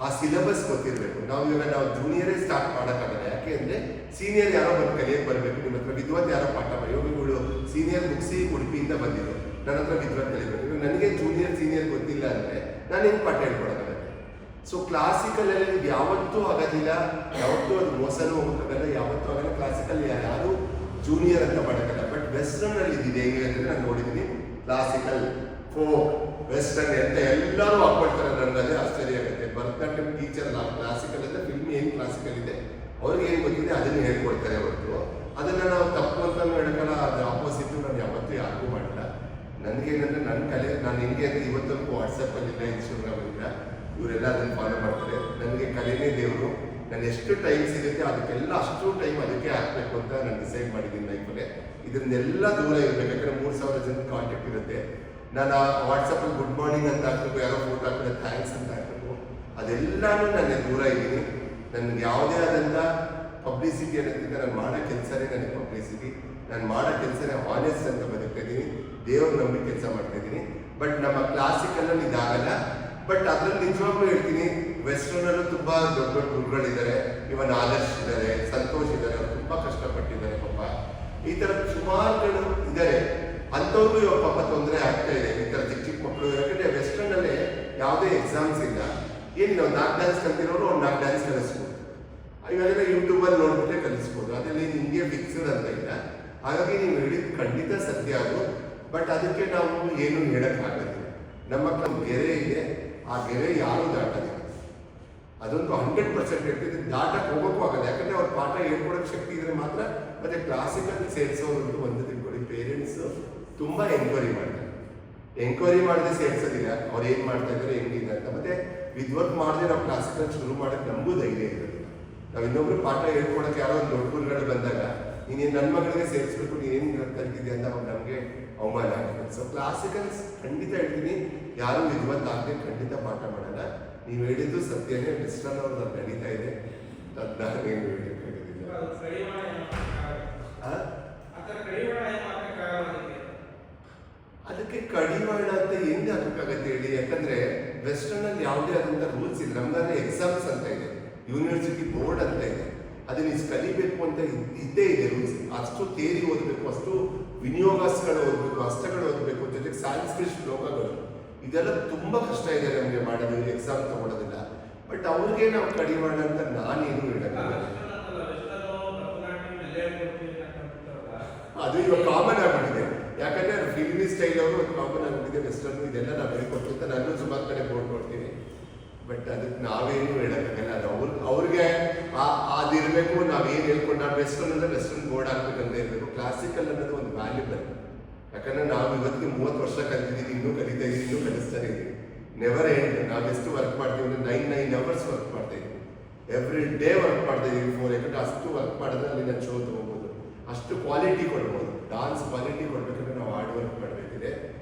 A: ಆ ಸಿಲೆಬಸ್ ಗೊತ್ತಿರಬೇಕು. ನಾವು ಜೂನಿಯರೇ ಸ್ಟಾರ್ಟ್ ಮಾಡೋಕ್ಕಾಗಲ್ಲ, ಯಾಕೆ ಅಂದರೆ ಸೀನಿಯರ್ ಯಾರೋ ಬಂದು ಕಲಿಯಕ್ಕೆ ಬರಬೇಕು. ನಿಮ್ಮ ಹತ್ರ ವಿದ್ವತ್ ಯಾರೋ ಪಾಠ ಯೋಗಿಗಳು ಸೀನಿಯರ್ ಮುಗಿಸಿ ಉಡುಪಿಯಿಂದ ಬಂದಿದ್ದು, ನನ್ನ ಹತ್ರ ವಿದ್ವತ್ ಕಲಿಬೇಕು. ನನಗೆ ಜೂನಿಯರ್ ಸೀನಿಯರ್ ಗೊತ್ತಿಲ್ಲ ಅಂದರೆ ನಾನು ಹೆಂಗೆ ಪಾಠ ಹೇಳ್ಕೊಡೋಕ್ಕಾಗತ್ತೆ. ಸೊ ಕ್ಲಾಸಿಕಲಲ್ಲಿ ಇದು ಯಾವತ್ತೂ ಆಗೋದಿಲ್ಲ, ಯಾವತ್ತೂ ಅದು ಮೋಸನೂ ಹೋಗೋಕ್ಕಾಗಲ್ಲ, ಯಾವತ್ತೂ ಆಗಲ್ಲ. ಕ್ಲಾಸಿಕಲ್ ಯಾರು ಜೂನಿಯರ್ ಅಂತ ಮಾಡೋಕ್ಕಲ್ಲ. ಬಟ್ ವೆಸ್ಟರ್ನಲ್ಲಿ ಇದಿದೆ ಹೆಂಗೆ ಅಂದರೆ, ನಾನು ನೋಡಿದ್ದೀನಿ ಕ್ಲಾಸಿಕಲ್, ಫೋಕ್, ವೆಸ್ಟರ್ನ್ ಅಂತ ಎಲ್ಲರೂ ಹಾಕ್ಕೊಳ್ತಾರೆ. ನನಗದೇ ಆಶ್ಚರ್ಯ ಆಗುತ್ತೆ. ಭರತನಾಟ್ಯಂ ಟೀಚರ್ ನಾವು ಕ್ಲಾಸಿಕಲ್ ಅಂದರೆ ಫಿಲ್ಮ್ ಏನು ಕ್ಲಾಸಿಕಲ್ ಇದೆ ಅವ್ರಿಗೆ ಏನು ಗೊತ್ತಿದೆ ಅದನ್ನು ಹೇಳ್ಕೊಡ್ತಾರೆ ಹೊರತು ಅದನ್ನು ನಾವು ತಪ್ಪು ಅಂತ ಹೇಳೋಕ್ಕಲ್ಲ. ಅದು ಆಪೋಸಿಟ್ಟು ನಾನು ಯಾವತ್ತೂ ಯಾರಿಗೂ ಮಾಡಿಲ್ಲ. ನನಗೇನಂದರೆ ನನ್ನ ಕಲೆ, ನಾನು ಹೆಂಗೆ ಅಂದರೆ ಇವತ್ತವರೆಗೂ ವಾಟ್ಸಪ್ಪಲ್ಲಿಲ್ಲ, ಇನ್ಸ್ಟಾಗ್ರಾಮಲ್ಲಿಲ್ಲ, ಇವರೆಲ್ಲ ಅದನ್ನು ಫಾಲೋ ಮಾಡ್ತಾರೆ. ನನಗೆ ಕಲೆನೇ ದೇವರು. ನಾನು ಎಷ್ಟು ಟೈಮ್ ಸಿಗುತ್ತೆ ಅದಕ್ಕೆಲ್ಲ ಅಷ್ಟು ಟೈಮ್ ಅದಕ್ಕೆ ಹಾಕಬೇಕು ಅಂತ ನಾನು ಡಿಸೈಡ್ ಮಾಡಿದ್ದೀನಿ ಲೈಫಲ್ಲೇ. ಇದನ್ನೆಲ್ಲ ದೂರ ಇರಬೇಕು, ಯಾಕಂದರೆ 3000 ಜನ ಕಾಂಟ್ಯಾಕ್ಟ್ ಇರುತ್ತೆ. ನಾನು ವಾಟ್ಸಪ್ಪಲ್ಲಿ ಗುಡ್ ಮಾರ್ನಿಂಗ್ ಅಂತ ಹಾಕಬೇಕು, ಯಾರೋ ಫೋಟೋ ಹಾಕಿದ್ರೆ ಥ್ಯಾಂಕ್ಸ್ ಅಂತ ಹಾಕಬೇಕು, ಅದೆಲ್ಲನೂ ನಾನು ದೂರ ಇದ್ದೀನಿ. ನನಗೆ ಯಾವುದೇ ಆದಂಥ ಪಬ್ಲಿಸಿಟಿ ಅನ್ನೋದಕ್ಕಿಂತ ನಾನು ಮಾಡೋ ಕೆಲಸನೇ ನನಗೆ ಪಬ್ಲಿಸಿಟಿ. ನಾನು ಮಾಡೋ ಕೆಲಸನೇ ಆನೆಸ್ಟ್ ಅಂತ ಬದುಕ್ತಾ ಇದ್ದೀನಿ, ದೇವ್ರ ನಂಬಿ ಕೆಲಸ ಮಾಡ್ತಾ ಇದ್ದೀನಿ. ಬಟ್ ನಮ್ಮ ಕ್ಲಾಸಿಕಲ್ಲಲ್ಲಿ ಇದಾಗಲ್ಲ. ಬಟ್ ಅದ್ರಲ್ಲಿ ನಿಜವಾಗ್ಲೂ ಹೇಳ್ತೀನಿ, ವೆಸ್ಟರ್ನಲ್ಲೂ ತುಂಬ ದೊಡ್ಡ ದೊಡ್ಡ ಗುರುಗಳಿದ್ದಾರೆ. ಇವನ್ ಆದರ್ಶ್ ಇದ್ದಾರೆ, ಸಂತೋಷ್ ಇದ್ದಾರೆ, ಅವ್ರು ತುಂಬ ಕಷ್ಟಪಟ್ಟಿದ್ದಾರೆ ಪಾಪ. ಈ ಥರ ಸುಮಾರುಗಳು ಇದ್ದಾರೆ. ಅಂಥವ್ರಿಗೂ ಇವಾಗ ಪಾಪ ತೊಂದರೆ ಆಗ್ತಾ ಇದೆ, ಈ ಥರ ಚಿಕ್ಕ ಚಿಕ್ಕ ಮಕ್ಕಳು. ಯಾಕಂದರೆ ವೆಸ್ಟರ್ನಲ್ಲೇ ಯಾವುದೇ ಎಕ್ಸಾಮ್ಸ್ ಇಲ್ಲ, ಏನಿಲ್ಲ, ಒಂದು 4 ಡ್ಯಾನ್ಸ್ ಕಲ್ತಿರೋರು ಒಂದು 4 ಡ್ಯಾನ್ಸ್ ಕಲಿಸ್ಬೋದು. ಇವಾಗೆಲ್ಲ ಯೂಟ್ಯೂಬಲ್ಲಿ ನೋಡ್ಬಿಟ್ಟೆ ಕಲಿಸ್ಬೋದು. ಅದರಲ್ಲಿ ನಿಮಗೆ ಫಿಕ್ಸ್ಡ್ ಅಂತ ಇಲ್ಲ. ಹಾಗಾಗಿ ನೀವು ಹೇಳಿದ್ದು ಖಂಡಿತ ಸತ್ಯ ಅದು. ಬಟ್ ಅದಕ್ಕೆ ನಾವು ಏನು ಹೇಳೋಕ್ಕಾಗಲ್ಲ. ನಮ್ಮ ಗೆರೆ ಇದೆ, ಆ ಗೆರೆ ಯಾರೂ ದಾಟೋದಿಲ್ಲ. ಅದಂತೂ 100% ಹೇಳ್ತಿದ್ರೆ ದಾಟಕ್ಕೆ ಹೋಗೋಕ್ಕೂ ಆಗಲ್ಲ. ಯಾಕಂದರೆ ಅವ್ರ ಪಾಠ ಹೇಳ್ಕೊಡೋಕ್ಕೆ ಶಕ್ತಿ ಇದ್ರೆ ಮಾತ್ರ. ಮತ್ತು ಕ್ಲಾಸಿಕಲ್ ಸೇರಿಸೋರು ಒಂದು ತಿಳ್ಕೊಳ್ಳಿ, ಪೇರೆಂಟ್ಸು ತುಂಬ ಎಂಕ್ವೈರಿ ಮಾಡ್ತಾರೆ. ಎಂಕ್ವೈರಿ ಮಾಡದೆ ಸೇರಿಸೋದಿಲ್ಲ, ಅವ್ರು ಏನು ಮಾಡ್ತಾ ಇದ್ದಾರೆ ಹೆಂಗಿದೆ ಅಂತ. ಮತ್ತು ವಿದ್ವತ್ ಮಾಡದೆ ನಾವು ಕ್ಲಾಸಿಕಲ್ ಶುರು ಮಾಡೋಕ್ಕೆ ನಮಗೂ ಧೈರ್ಯ ಇರೋದಿಲ್ಲ. ನಾವು ಇನ್ನೊಬ್ರು ಪಾಠ ಹೇಳ್ಕೊಡೋಕೆ ಯಾರೋ ಒಂದು ದೊಡ್ಡ ಗುರುಗಳು ಬಂದಾಗ ನೀನು ನನ್ನ ಮಗಳಿಗೆ ಸೇರಿಸ್ಬೇಕು, ನೀನೇನು ಕಲ್ತಿದ್ದೆ ಅಂತ ಅವ್ರು ನಮಗೆ ಅವಮಾನ ಆಗುತ್ತೆ. ಸೊ ಕ್ಲಾಸಿಕಲ್ಸ್ ಖಂಡಿತ ಹೇಳ್ತೀನಿ, ಯಾರು ವಿದ್ವತ್ ಆಗದೆ ಖಂಡಿತ ಪಾಠ ಮಾಡಲ್ಲ. ನೀವು ಹೇಳಿದ್ದು ಸತ್ಯನೇ, ವೆಸ್ಟರ್ನ್ ಅವ್ರದ್ದು ನಡೀತಾ ಇದೆ, ನಾನೇನು ಹೇಳೋಕ್ಕಾಗೋದಿಲ್ಲ. ಅದಕ್ಕೆ ಕಡಿವಾಣ ಅಂತ ಹೆಂಗೆ ಹಾಕೋಕ್ಕಾಗತ್ತೆ ಹೇಳಿ? ಯಾಕಂದ್ರೆ ವೆಸ್ಟರ್ನ್ ಅಲ್ಲಿ ಯಾವುದೇ ಆದಂಥ ರೂಲ್ಸ್ ಇಲ್ಲ. ನಮ್ಗಾದ್ರೆ ಎಕ್ಸಾಮ್ಸ್ ಅಂತ ಇದೆ, ಯೂನಿವರ್ಸಿಟಿ ಬೋರ್ಡ್ ಅಂತ ಇದೆ, ಅದನ್ನ ಇಷ್ಟು ಕಲಿಬೇಕು ಅಂತ ಇದ್ದೇ ಇದೆ ರೂಲ್ಸ್. ಅಷ್ಟು ಥಿಯರಿ ಓದಬೇಕು, ಅಷ್ಟು ವಿನಿಯೋಗಗಳು ಓದಬೇಕು, ಅಷ್ಟಗಳು ಓದಬೇಕು, ಜೊತೆಗೆ ಸಾಂಸ್ಕೃತಿಕ ಶ್ಲೋಕಗಳು, ಇದೆಲ್ಲ ತುಂಬಾ ಕಷ್ಟ ಇದೆ ನಮಗೆ ಮಾಡೋದು, ಎಕ್ಸಾಮ್ ತಗೊಳ್ಳೋದಿಲ್ಲ. ಬಟ್ ಅವ್ರಿಗೆ ನಾವು ಕಡಿವಾಣ ಅಂತ ನಾನೇನು ಹೇಳಲ್ಲ. ಅದು ಇವಾಗ ಕಾಮನ್ ಆಗ್ಬಿಟ್ಟಿದೆ. ಯಾಕಂದ್ರೆ ಫಿಲ್ಮಿ ಸ್ಟೈಲ್ ಅವರು ಒಂದು ಕಾಮನ್ ಆಗ್ಬಿಟ್ಟಿದೆ. ವೆಸ್ಟರ್ನ್ ಇದೆಲ್ಲ ನಾವು ಹೇಳ್ಕೊಟ್ಟು ಅಂತ ನಾನು ಸುಮಾರು ಕಡೆ ಬೋರ್ಡ್ ಕೊಡ್ತೀನಿ. ಬಟ್ ಅದಕ್ಕೆ ನಾವೇನು ಹೇಳೋಕ್ಕಾಗಲ್ಲ. ಅದು ಅವ್ರಿಗೆ ಅದಿರಬೇಕು. ನಾವೇನು ಹೇಳ್ಕೊಂಡು ನಾವು ವೆಸ್ಟರ್ನ್ ಅಂದರೆ ವೆಸ್ಟರ್ನ್ ಬೋರ್ಡ್ ಹಾಕ್ಬೇಕಂತ ಇರಬೇಕು. ಕ್ಲಾಸಿಕಲ್ ಅನ್ನೋದು ಒಂದು ವ್ಯಾಲ್ಯೂಬಲ್. ಯಾಕಂದ್ರೆ ನಾವು ಇವತ್ತಿಗೆ 30 ವರ್ಷ ಕಲಿತಿದ್ದೀವಿ, ಇನ್ನೂ ಕಲಿತಾ ಇದ್ದೀವಿ, ಇನ್ನೂ ಕಲಿಸ್ತಾನೆ ಇದ್ದೀವಿ. Never end. ನಾವು ಎಷ್ಟು ವರ್ಕ್ ಮಾಡ್ತೀವಿ ಅಂದರೆ 9 hours ವರ್ಕ್ ಮಾಡ್ತಾ ಇದ್ದೀವಿ. ಎವ್ರಿ ಡೇ ವರ್ಕ್ ಮಾಡ್ತಾ ಇದ್ದೀವಿ 4. ಯಾಕಂದ್ರೆ ಅಷ್ಟು ವರ್ಕ್ ಮಾಡಿದ್ರೆ ಅಲ್ಲಿ ನಾನು ಶೋ ತೊಗೋಬೋದು, ಅಷ್ಟು ಕ್ವಾಲಿಟಿ ಕೊಡ್ಬೋದು. ಡಾನ್ಸ್ ಕ್ವಾಲಿಟಿ ಕೊಡ್ಬೇಕಂದ್ರೆ ನಾವು ಹಾರ್ಡ್ ವರ್ಕ್ ಮಾಡಬೇಕಿದೆ.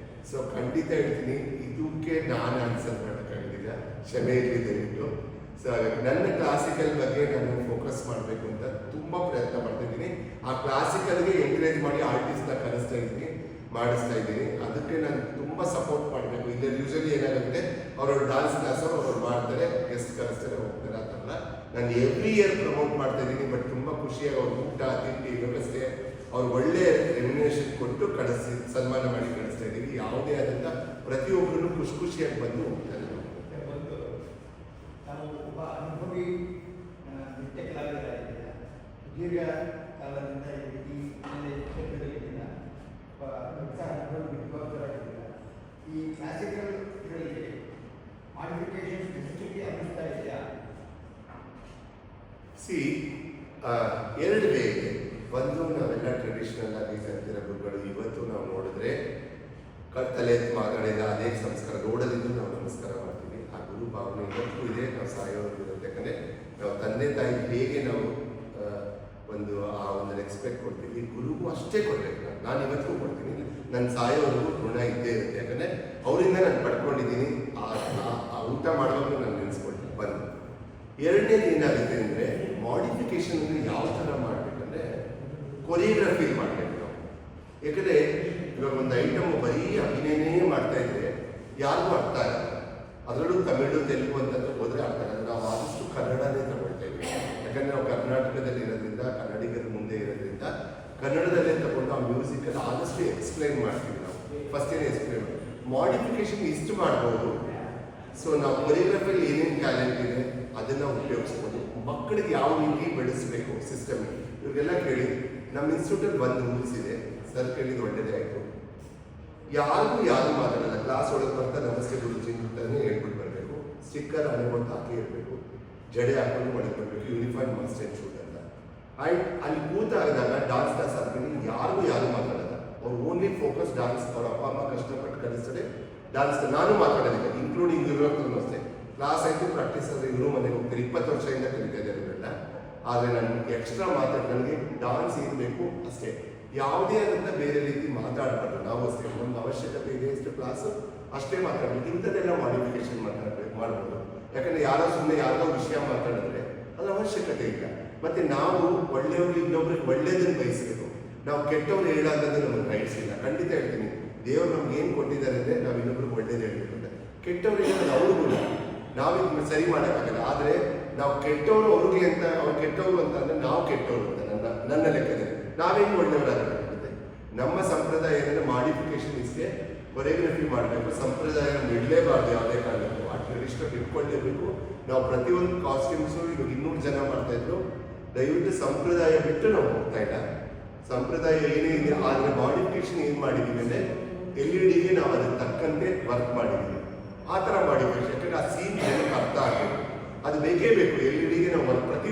A: ಸೊ ಖಂಡಿತ ಹೇಳ್ತೀನಿ, ಇದಕ್ಕೆ ನಾನು ಆನ್ಸರ್ ಮಾಡೋಕ್ಕಾಗೋದಿಲ್ಲ, ಕ್ಷಮೆ ಇರಲಿ ದಯವಿಟ್ಟು. ಸೊ ನನ್ನ ಕ್ಲಾಸಿಕಲ್ ಬಗ್ಗೆ ನಾನು ಫೋಕಸ್ ಮಾಡಬೇಕು ಅಂತ ತುಂಬ ಪ್ರಯತ್ನ ಮಾಡ್ತಾ ಇದ್ದೀನಿ. ಆ ಕ್ಲಾಸಿಕಲ್ಗೆ ಎಂಕರೇಜ್ ಮಾಡಿ ಆರ್ಟಿಸ್ಟ್ನ ಕಲಿಸ್ತಾ ಇದ್ದೀನಿ, ಮಾಡಿಸ್ತಾ ಇದ್ದೀನಿ. ಅದಕ್ಕೆ ನಾನು ತುಂಬ ಸಪೋರ್ಟ್ ಮಾಡಬೇಕು. ಇಲ್ಲಿ ಯೂಶಲಿ ಏನಾಗುತ್ತೆ, ಅವ್ರವ್ರು ಡಾನ್ಸ್ ಕ್ಲಾಸ್ ಅವ್ರು ಮಾಡ್ತಾರೆ, ಗೆಸ್ಟ್ ಕಲಿಸ್ತಾರೆ, ಹೋಗ್ತಾರೆ. ಆ ಥರ ನಾನು ಎವ್ರಿ ಇಯರ್ ಪ್ರಮೋಟ್ ಮಾಡ್ತಾ ಇದ್ದೀನಿ. ಬಟ್ ತುಂಬ ಖುಷಿಯಾಗಿ ಅವ್ರ ಊಟ ತಿಂಡಿ ವ್ಯವಸ್ಥೆ ಅವ್ರು ಒಳ್ಳೆ ರೆಮ್ಯುನೇಷನ್ ಕೊಟ್ಟು ಕಳಿಸಿ ಸನ್ಮಾನ ಮಾಡಿ ಕಳಿಸ್ತಾ ಇದ್ದೀವಿ. ಯಾವುದೇ ಆದಂಥ ಪ್ರತಿಯೊಬ್ಬರೂ ಖುಷಿಯಾಗಿ ಬಂದು ಹೋಗ್ತಾರೆ.
B: ನಾವು ಒಬ್ಬ ಅನುಭವಿ ನೃತ್ಯ ಕಲಾವಿದರಾಗಿದ್ದೀರ, ದೀರ್ಘ ಕಾಲದಿಂದ ಈ ಕ್ಷೇತ್ರದಲ್ಲಿದ್ದೀರ, ಒಬ್ಬ ನೃತ್ಯ ಅನುಭವಿ ವಿದ್ವಾಂಸರಾಗಿದ್ದೀರ. ಈ ಕ್ಲಾಸಿಕಲ್ ಇದರಲ್ಲಿ ಮಾಡಿಫಿಕೇಶನ್ ನೆಸೆಸಿಟಿ ಅನ್ನಿಸ್ತಾ ಇದೆಯಾ?
A: ಎರಡು ವೇ ಇದೆ. ಒಂದು, ನಾವೆಲ್ಲ ಟ್ರೆಡಿಷನಲ್ ಆಗಿ ಕಲ್ತಿರೋ ಗುರುಗಳು ಇವತ್ತು ನಾವು ನೋಡಿದ್ರೆ ತಲೆ ಎತ್ತು ಮಾತಾಡಿದ ಅದೇ ಸಂಸ್ಕಾರ ರೋಡಲ್ಲಿದ್ದು ನಾವು ನಮಸ್ಕಾರ ಮಾಡ್ತೀವಿ. ಆ ಗುರು ಭಾವನೆ ಇವತ್ತು ಇದೆ, ನಾವು ಸಾಯೋದಿರುತ್ತೆ. ಯಾಕಂದರೆ ನಾವು ತಂದೆ ತಾಯಿ ಹೇಗೆ ನಾವು ಒಂದು ರೆಸ್ಪೆಕ್ಟ್ ಕೊಡ್ತೀವಿ, ಗುರುಗೂ ಅಷ್ಟೇ ಕೊಡಬೇಕು. ನಾನು ಇವತ್ತಿಗೂ ಕೊಡ್ತೀನಿ, ನನ್ನ ಸಾಯೋವರೆಗೂ ಋಣ ಇದ್ದೇ ಇರುತ್ತೆ. ಯಾಕಂದರೆ ಅವರಿಂದ ನಾನು ಪಡ್ಕೊಂಡಿದ್ದೀನಿ. ಆ ಊಟ ಮಾಡುವಾಗಲೂ ನಾನು ನೆನೆಸ್ಕೊಳ್ತೀನಿ ಬಂದು. ಎರಡನೇದು ಏನಾಗುತ್ತೆ ಅಂದರೆ, ಮಾಡಿಫಿಕೇಶನ್ ಅಂದರೆ ಯಾವ ಥರ ಮಾಡಬೇಕಂದ್ರೆ ಕೊರಿಯೋಗ್ರಫಿ ಮಾಡಬೇಕು ನಾವು. ಯಾಕಂದರೆ ಇವಾಗ ಒಂದು ಐಟಮ್ ಬರೀ ಅಭಿನಯನೇ ಮಾಡ್ತಾ ಇದ್ರೆ ಯಾರಿಗೂ ಅರ್ಥ ಆಗಲ್ಲ. ಅದರಲ್ಲೂ ತಮಿಳು ತೆಲುಗು ಅಂತಂದ್ರೆ ಹೋದರೆ ಅರ್ಥ ಆಗಲ್ಲ. ನಾವು ಆದಷ್ಟು ಕನ್ನಡನೇ ತಗೊಳ್ತಾ ಇದ್ದೀವಿ. ಯಾಕಂದರೆ ನಾವು ಕರ್ನಾಟಕದಲ್ಲಿ ಇರೋದ್ರಿಂದ, ಕನ್ನಡಿಗರ ಮುಂದೆ ಇರೋದ್ರಿಂದ ಕನ್ನಡದಲ್ಲೇ ತಗೊಂಡು ಆ ಮ್ಯೂಸಿಕಲ್ಲಿ ಆದಷ್ಟು ಎಕ್ಸ್ಪ್ಲೈನ್ ಮಾಡ್ತೀವಿ. ನಾವು ಫಸ್ಟ್ ಏನು ಎಕ್ಸ್ಪ್ಲೈನ್ ಮಾಡಿಫಿಕೇಶನ್ ಇಷ್ಟು ಮಾಡ್ಬೋದು. ಸೊ ನಾವು ಕೊರಿಯೋಗ್ರಫಿಯಲ್ಲಿ ಏನೇನು ಟ್ಯಾಲೆಂಟ್ ಇದೆ ಅದನ್ನು ಉಪಯೋಗಿಸ್ಬೋದು. ಮಕ್ಕಳಿಗೆ ಯಾವ ರೀತಿ ಬೆಳೆಸಬೇಕು ಸಿಸ್ಟಮ್, ಇವ್ರಿಗೆಲ್ಲ ಕೇಳಿ. ನಮ್ಮ ಇನ್ಸ್ಟಿಟ್ಯೂಟಲ್ಲಿ ಒಂದು ರೂಲ್ಸ್ ಇದೆ, ಸರ್ ಕೇಳಿದ್ದು ಒಳ್ಳೆಯದೇ ಆಯಿತು. ಯಾರು ಮಾತಾಡಲ್ಲ. ಕ್ಲಾಸ್ ಒಳಗೆ ಬರ್ತಾ ನಮಸ್ತೆ ಗುರುಜಿ ಅಂತಾನೆ ಹೇಳ್ಬಿಟ್ಟು ಬರಬೇಕು. ಸ್ಟಿಕ್ಕರ್ ಅನ್ಕೊಂಡು ಹಾಕಿ ಇರಬೇಕು, ಜಡೆ ಹಾಕೊಂಡು ಒಳಗೆ ಬರಬೇಕು, ಯೂನಿಫಾರ್ಮ್ ಮಸ್ಟ್ ಆ್ಯಂಡ್ ಶೂಟ್ ಅಂತ. ಆ್ಯಂಡ್ ಅಲ್ಲಿ ಕೂತಾದಾಗ ಡಾನ್ಸ್ ಕ್ಲಾಸ್ ಹಾಕ್ತೀನಿ, ಯಾರು ಮಾತಾಡಲ್ಲ. ಅವ್ರು ಓನ್ಲಿ ಫೋಕಸ್ ಡಾನ್ಸ್. ಅವ್ರ ಅಪ್ಪ ಅಮ್ಮ ಕಷ್ಟಪಟ್ಟು ಕಲಿಸ್ತಾರೆ ಡಾನ್ಸ್. ನಾನು ಮಾತಾಡೋದಿಲ್ಲ, ಇನ್ಕ್ಲೂಡಿಂಗ್ ಇರೋಕ್ಕೂ ಅಷ್ಟೇ. ಕ್ಲಾಸ್ ಆಯಿತು, ಪ್ರಾಕ್ಟೀಸ್ ಆದರೆ ಇವರು ಮನೆಗೆ ಹೋಗ್ತಾರೆ. 20 ವರ್ಷದಿಂದ ಕಲಿತಾ ಇದ್ದಾರೆ ಇವರೆಲ್ಲ. ಆದರೆ ನಾನು ಎಕ್ಸ್ಟ್ರಾ ನನಗೆ ಡಾನ್ಸ್ ಏನು ಬೇಕು ಅಷ್ಟೇ, ಯಾವುದೇ ಆದಂಥ ಬೇರೆ ರೀತಿ ಮಾತಾಡಬಾರ್ದು. ನಾವು ಅಷ್ಟೇ, ನಮ್ಗೆ ಅವಶ್ಯಕತೆ ಇದೆ ಎಷ್ಟು ಕ್ಲಾಸು ಅಷ್ಟೇ ಮಾತಾಡಬೇಕು. ಇಂಥದ್ದೆಲ್ಲ ಮಾಡಿಫಿಕೇಶನ್ ಮಾಡ್ಬೋದು. ಯಾಕಂದರೆ ಯಾರೋ ಸುಮ್ಮನೆ ಯಾವುದೋ ವಿಷಯ ಮಾತಾಡಿದ್ರೆ ಅದ್ರ ಅವಶ್ಯಕತೆ ಇಲ್ಲ. ಮತ್ತು ನಾವು ಒಳ್ಳೆಯವ್ರಿಗೆ ಇನ್ನೊಬ್ರಿಗೆ ಒಳ್ಳೇದನ್ನು ಬಯಸಬೇಕು. ನಾವು ಕೆಟ್ಟವ್ರು ಹೇಳೋದಂದ್ರೆ ನಮಗೆ ರೈಟ್ಸ್ ಇಲ್ಲ. ಖಂಡಿತ ಹೇಳ್ತೀನಿ, ದೇವರು ನಮ್ಗೆ ಏನು ಕೊಟ್ಟಿದ್ದಾರೆ ಅಂದರೆ ನಾವು ಇನ್ನೊಬ್ರಿಗೆ ಒಳ್ಳೇದು ಹೇಳ್ಬೇಕಂತ. ಕೆಟ್ಟವ್ರು ಹೇಳೋದು ಅವ್ರಿಗೂ ನಾವಿದ್ ಸರಿ ಮಾಡೋಕ್ಕಾಗಲ್ಲ. ಆದರೆ ನಾವು ಕೆಟ್ಟವರು ಅವ್ರಿಗೆ ಅಂತ, ಅವ್ರು ಕೆಟ್ಟವರು ಅಂತ ಅಂದರೆ ನಾವು ಕೆಟ್ಟವರು ಅಂತ ನನ್ನ ಲೆಕ್ಕದಲ್ಲಿ ನಾವೇನು ಒಳ್ಳೆಯವರಾಗಬೇಕಾಗುತ್ತೆ. ನಮ್ಮ ಸಂಪ್ರದಾಯ ಏನಂದರೆ ಮಾಡಿಫಿಕೇಶನ್ ಇಸ್ಗೆ ಕೊರಿಯೋಗ್ರಫಿ ಮಾಡಬೇಕು. ಸಂಪ್ರದಾಯ ಬಿಡಲೇಬಾರ್ದು ಯಾವುದೇ ಕಾರಣಕ್ಕೂ. ಆ ಟ್ರೆಡಿಷನಲ್ ಇಟ್ಕೊಂಡಿರಬೇಕು. ನಾವು ಪ್ರತಿಯೊಂದು ಕಾಸ್ಟ್ಯೂಮ್ಸು ಇವಾಗ 200 ಜನ ಮಾಡ್ತಾಯಿದ್ರು. ದಯವಿಟ್ಟು ಸಂಪ್ರದಾಯ ಬಿಟ್ಟು ನಾವು ಹೋಗ್ತಾ ಇಲ್ಲ. ಸಂಪ್ರದಾಯ ಏನೇ ಇದೆ, ಆದರೆ ಮಾಡಿಫಿಕೇಶನ್ ಏನು ಮಾಡಿದ್ದೀವಿ ಅಂದರೆ LED ನಾವು ಅದಕ್ಕೆ ತಕ್ಕಂತೆ ವರ್ಕ್ ಮಾಡಿದ್ದೀವಿ. ಆ ಥರ ಮಾಡಿಫಿಕೇಶನ್. ಯಾಕಂದರೆ ಆ ಸೀನ್ ಜನಕ್ಕೆ ಅರ್ಥ ಆಗಬೇಕು. ಅದು ಬೇಕೇ ಬೇಕು. ಎಲ್ ಇ ಡಿಗೆ ನಾವು 1%